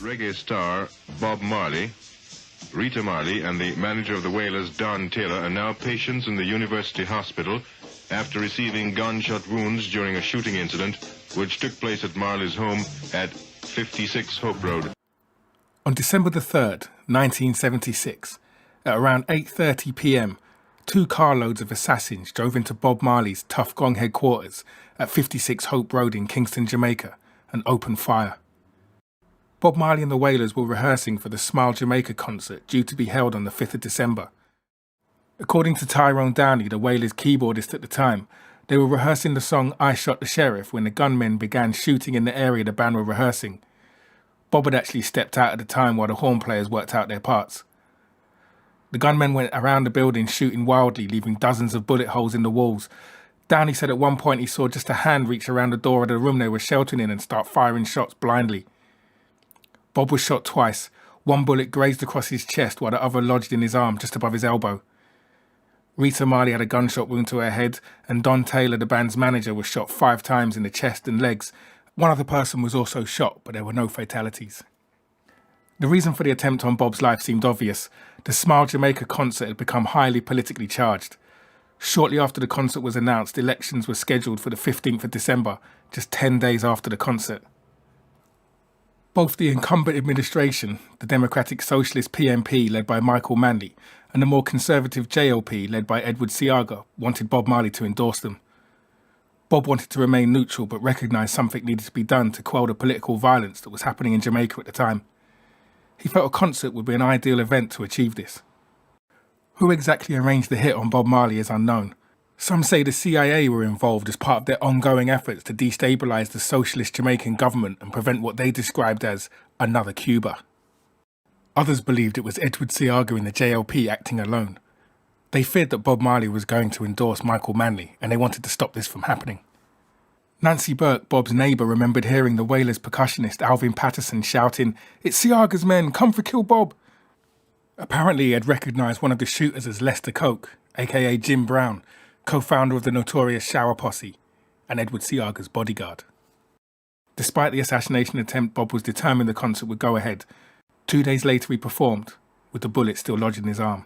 reggae star Bob Marley, Rita Marley, and the manager of the Wailers, Don Taylor, are now patients in the University Hospital after receiving gunshot wounds during a shooting incident which took place at Marley's home at 56 Hope Road. On December the 3rd, 1976, at around 8:30 p.m, 2 carloads of assassins drove into Bob Marley's Tough Gong headquarters at 56 Hope Road in Kingston, Jamaica, and opened fire. Bob Marley and the Wailers were rehearsing for the Smile Jamaica concert due to be held on the 5th of December. According to Tyrone Downey, the Wailers' keyboardist at the time, they were rehearsing the song I Shot the Sheriff when the gunmen began shooting in the area the band were rehearsing. Bob had actually stepped out at the time while the horn players worked out their parts. The gunmen went around the building shooting wildly, leaving dozens of bullet holes in the walls. Downey said at one point he saw just a hand reach around the door of the room they were sheltering in and start firing shots blindly. Bob was shot twice. One bullet grazed across his chest while the other lodged in his arm just above his elbow. Rita Marley had a gunshot wound to her head, and Don Taylor, the band's manager, was shot 5 times in the chest and legs. One other person was also shot, but there were no fatalities. The reason for the attempt on Bob's life seemed obvious. The Smile Jamaica concert had become highly politically charged. Shortly after the concert was announced, elections were scheduled for the 15th of December, just 10 days after the concert. Both the incumbent administration, the Democratic Socialist PNP led by Michael Manley, and the more conservative JLP led by Edward Seaga, wanted Bob Marley to endorse them. Bob wanted to remain neutral but recognised something needed to be done to quell the political violence that was happening in Jamaica at the time. He felt a concert would be an ideal event to achieve this. Who exactly arranged the hit on Bob Marley is unknown. Some say the CIA were involved as part of their ongoing efforts to destabilise the socialist Jamaican government and prevent what they described as another Cuba. Others believed it was Edward Seaga in the JLP acting alone. They feared that Bob Marley was going to endorse Michael Manley, and they wanted to stop this from happening. Nancy Burke, Bob's neighbour, remembered hearing the Wailers percussionist Alvin Patterson shouting, "It's Seaga's men, come for kill Bob!" Apparently he had recognised one of the shooters as Lester Coke, aka Jim Brown, co-founder of the notorious Shower Posse, and Edward Seaga's bodyguard. Despite the assassination attempt, Bob was determined the concert would go ahead. 2 days later he performed, with the bullet still lodged in his arm.